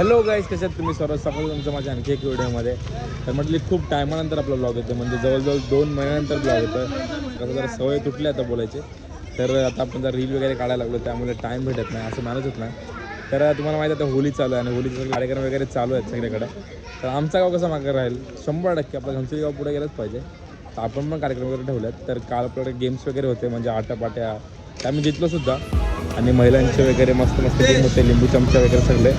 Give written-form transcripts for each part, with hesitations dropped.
Hello guys, कशात तुम्ही सर्व सकाळ तुमचं माझ्या आणखी एक व्हिडिओमध्ये. तर म्हटली खूप टायमानंतर आपला ब्लॉग येतो, म्हणजे जवळजवळ 2 महिन्यानंतर ब्लॉग येतो. कसं जरा सवय तुटली आता बोलायची. तर आता आपण जर रील वगैरे काढायला लागलो, त्यामुळे टाईम भेटत नाही, असं मॅनेज होत नाही. तर तुम्हाला माहिती आहे आता होली चालू आहे आणि होलीचे कार्यक्रम वगैरे चालू आहेत सगळीकडे. तर आमचा गाव कसा मागे राहील 100% आपला घनसोली गाव पुढे गेलंच पाहिजे. तर आपण पण कार्यक्रम वगैरे ठेवलेत. तर काल आपल्याकडे गेम्स वगैरे होते, म्हणजे आटापाट्या, त्या आम्ही जिंकलो सुद्धा. आणि महिलांचे वगैरे मस्त मस्त गेम होते, लिंबू चमचा वगैरे सगळे.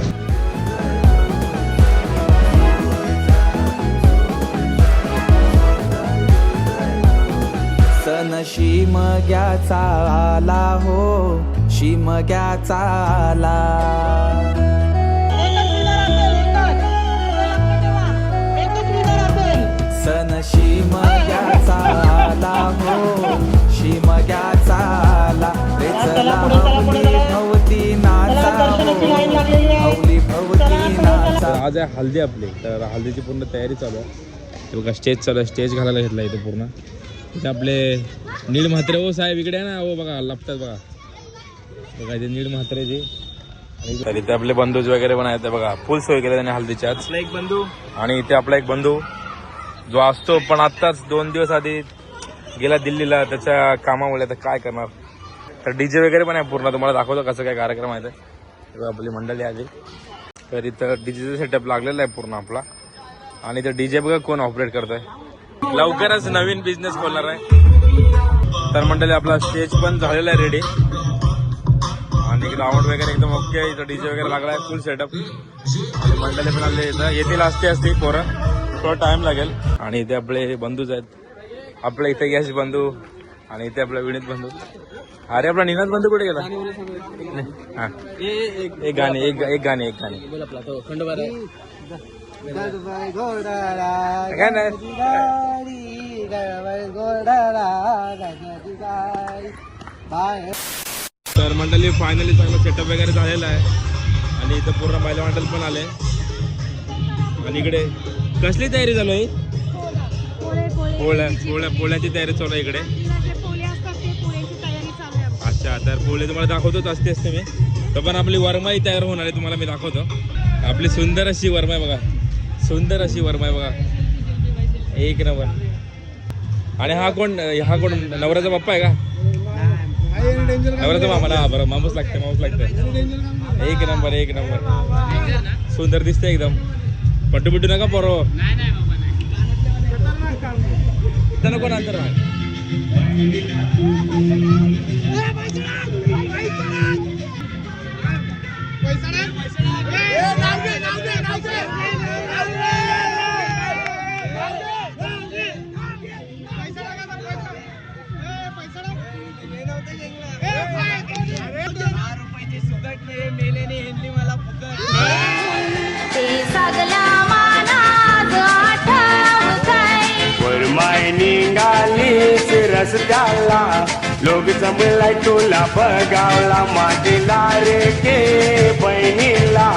सण शिमग्याचा आला हो, शिमग्याचा आला. सण शिमग्याचा आला हो, शिमग्याचा आला. रे चला हवली भवती नाचा हो, हवली भवती नाचा. आज आहे हल्दी आपली, तर हल्दीची पूर्ण तयारी चालू आहे. बघा स्टेज चालू आहे, स्टेज घालायला घेतला इथे पूर्ण. इथे आपले नीळ म्हात्रे हो साहेब इकडे आहे ना, हो बघा लपतात बघा. बघा इथे नीळ म्हात्रेजी. तर इथे आपले बंधूज वगैरे पण आहेत बघा. फुल सोय केली त्याने हल्दीच्याच. एक बंधू आणि इथे आपला एक बंधू जो असतो, पण आत्ताच 2 दिवस आधी गेला दिल्लीला त्याच्या कामामुळे. तर काय करणार. तर डीजे वगैरे पण आहे पूर्ण, तुम्हाला दाखवतो कसं काय कार्यक्रम आहे ते. आपली मंडळी आली. तर इथं डीजेचा सेटअप लागलेला आहे पूर्ण आपला. आणि इथं डीजे बघा कोण ऑपरेट करतोय. लवकरच नवीन बिझनेस खोलणार आहे. तर मंडळी आपला स्टेज पण झालेला आहे रेडी. आणि ग्राउंड वगैरे एकदम ओके. इथं डीजे वगैरे लागला आहे, फुल सेटअप. आणि मंडळी पण आले इथं. येतील असते पोरं, थोडा टाइम लागेल. आणि इथे आपले बंधूच आहेत. आपल्या इथे गॅस बंधू आणि इथे आपला विनीत बंधू. अरे आपला निनाद बंधू कुठे गेला. हा एक गाणे एक गाणे तर मंडळी फायनली चांगला सेटअप वगैरे झालेला आहे. आणि इथं पूर्ण महिला मंडळ पण आले. आणि इकडे कसली तयारी चालू आहे. पोळ्याची तयारी चालू आहे इकडे. अच्छा, तर पोळे तुम्हाला दाखवतोच असते मी. तर पण आपली वरमाई तयार होणार आहे, तुम्हाला मी दाखवतो. आपली सुंदर अशी वरमाई बघा, सुंदर अशी वरमाई बघा, एक नंबर. आणि हा कोण नवऱ्याचा बाप्पा आहे का. नवऱ्याचा मामा ना. बरं, मामूस लागतं. एक नंबर सुंदर दिसते एकदम. पट्टू नका पोरो. नको नंतर. रस्त्याला लोक जमलाय तुला बघावला. माझीला रे के बहिणीला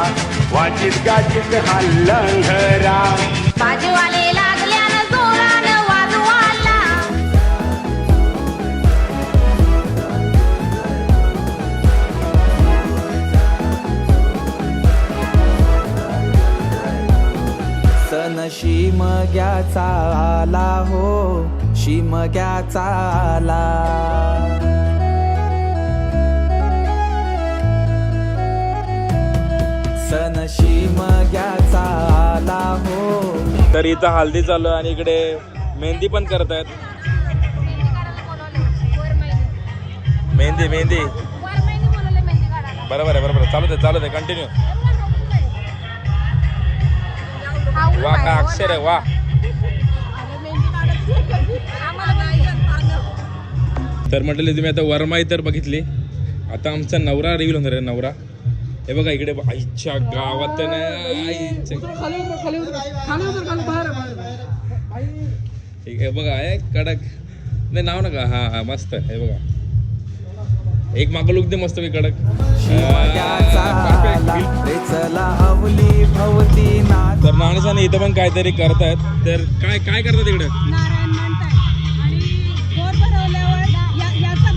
वाचित गाजीत हल्लं घरा. बाजूवाले लागल्यानं जोरानं वाजवाला. सण शिमग्याचा आला हो, शिमग्याचा आला. सण शिमग्याचा आला हो. तर इथं हल्दी चालू आहे आणि इकडे मेहंदी पण करत आहेत. मेहंदी बरोबर चालू दे कंटिन्यू. वा काय अक्षर आहे वा. तर म्हटलं तुम्ही आता वरमाई तर बघितली. आता आमचा नवरा रिव्हील होणार आहे. नवरा हे बघा इकडे आईच्या गावात ठीक आहे बघा. आहे कडक नाही नाव नका. हा मस्त हे बघा. एक मागं लुक दे मस्त कडक. तर नाणेसाने इथं पण काहीतरी करतायत. तर काय करतात इकडे.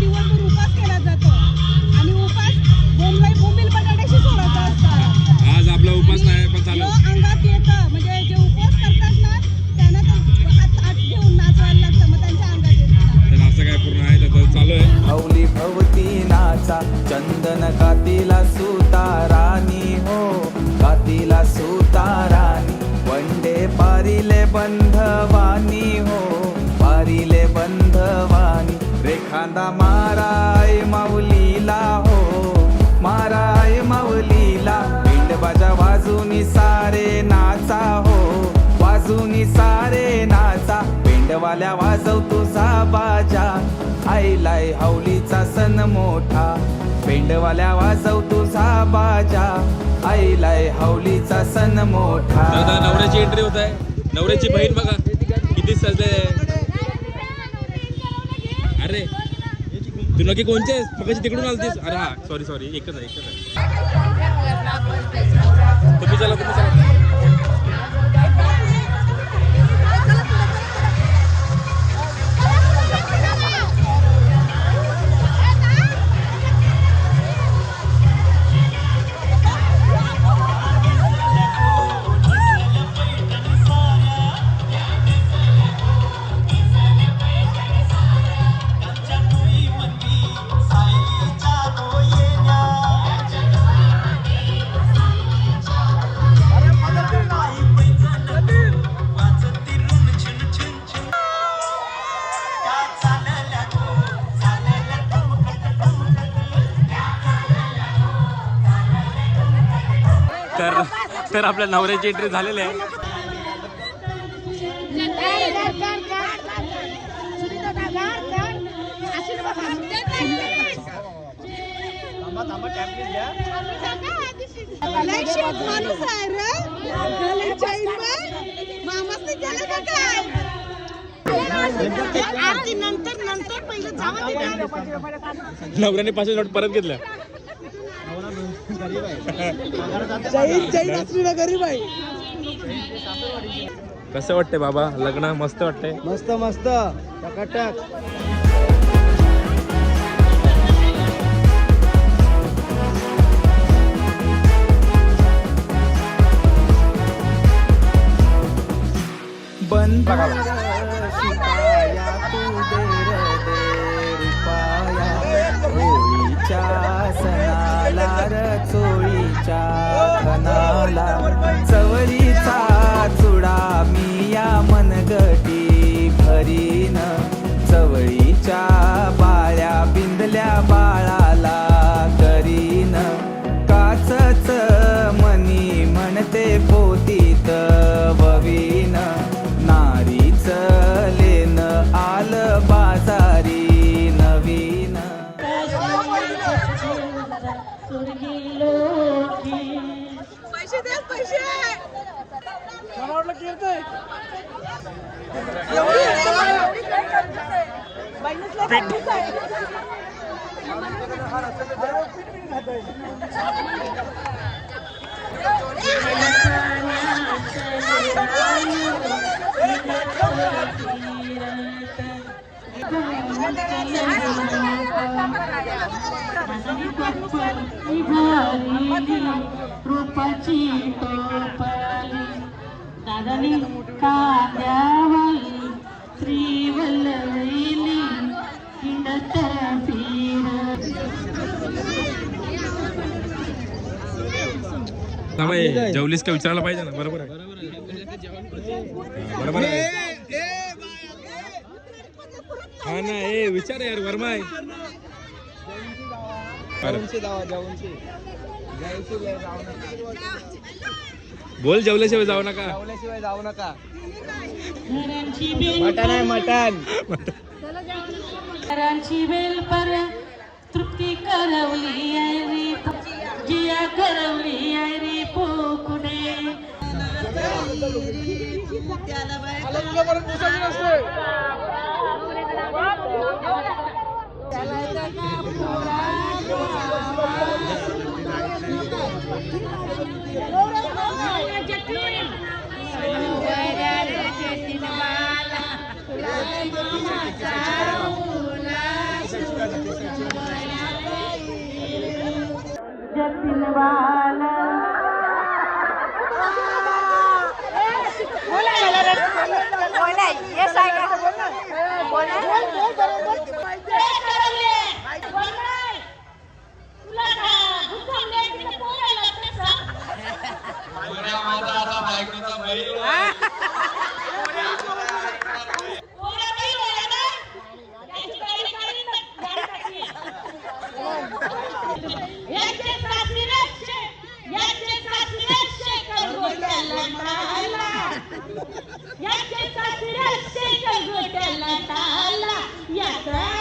दिवसभर उपास केला जातो आणि उपास बोंबील बटाट्याशी सोडायचा असतो. आज आपला उपास नाही आईलाय हौलीचा सण मोठा पेंडवाल्या वाजव तुझा बाजा आईलाय हौलीचा सण मोठा नवऱ्याची एंट्री होत आहे. नवऱ्याची बहीण बघा किती सजले. अरे तू नक्की कोणचे आहेस? मगाशी तिकडून आलतीस. अरे हा सॉरी एकच आहे. तुम्ही चला. तर आपल्या नवऱ्याची एंट्री झालेली आहे. नवऱ्याने 500 नोट परत घेतल्या. कसं वाटतंय बाबा लग्न? मस्त वाटतंय. मस्त टकाटक. बंद शिपाया तू देर रुपाया होळीच्या सणाला र चोळीच्या खणाला चवळीचा चुडा मी या मनगटी भरीन चवळीच्या बाळ्या बिंदल्या बाळाला करीन काचच मनी म्हणते पोतीत ववीन नारीच लेन आल बाजारी नवीन. रूपाची टोपली दादानी कांद्यावाली श्रीवल्लवीली हिंडत फिर. जेवलीस का विचारायला पाहिजे ना. बरोबर आहे. बरोबर आहे. हा ना विचार यार वर्मा आहे. बोल जेवल्याशिवाय जाऊ नका. मटन आहे मटन. घरांची बेल पर तृप्ती करवली आहे रे जिया करवली आहे रे पोकुडे. याच्या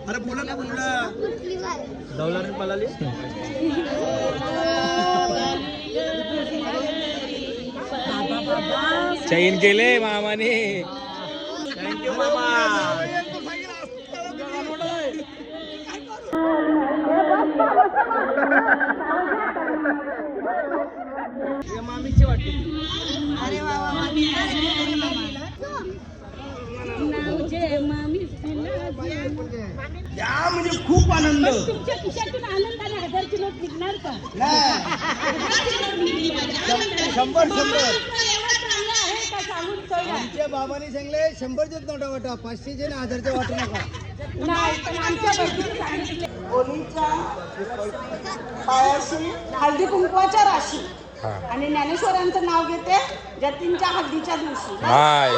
अरे बोला ना बोला दौलाने पळाली चैन केले मामाने. थँक्यू मामा. मामीची वाटते. अरे वा वा या म्हणजे खूप आनंद. तुमच्या खिशातून आनंदाने 1000ची नोट निघणार का? 100 एवढं चांगलं आहे का सांगून सोया. आमच्या बाबांनी सांगले 100चे नोटा वाटा 500चे ना 1000चे वाटू नका. नाही पण आमच्या बहिणीने सांगितले होळीच्या पायाशी हळदी कुंकवाच्या राशी आणि ज्ञानेश्वरांचं नाव घेते जतींच्या हळदीच्या दिवशी. हाय.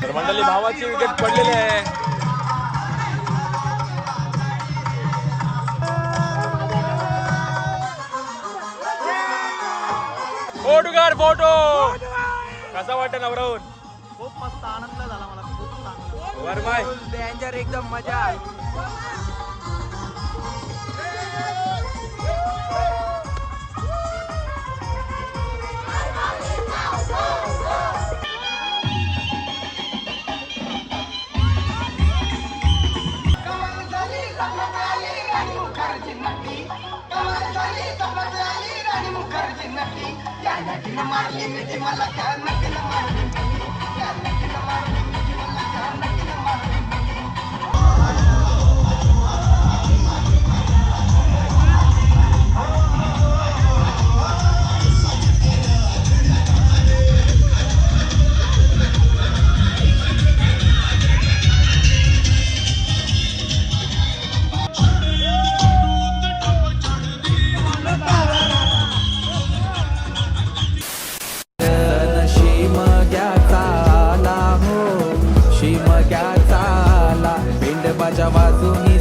तर मंडळी भावाची विकेट पडलेली आहे. फोटो कसा वाटत नवराहून? खूप मस्त आनंद झाला मला. खूप चांगला. वरमाय डेंजर एकदम मजा. वाजूनी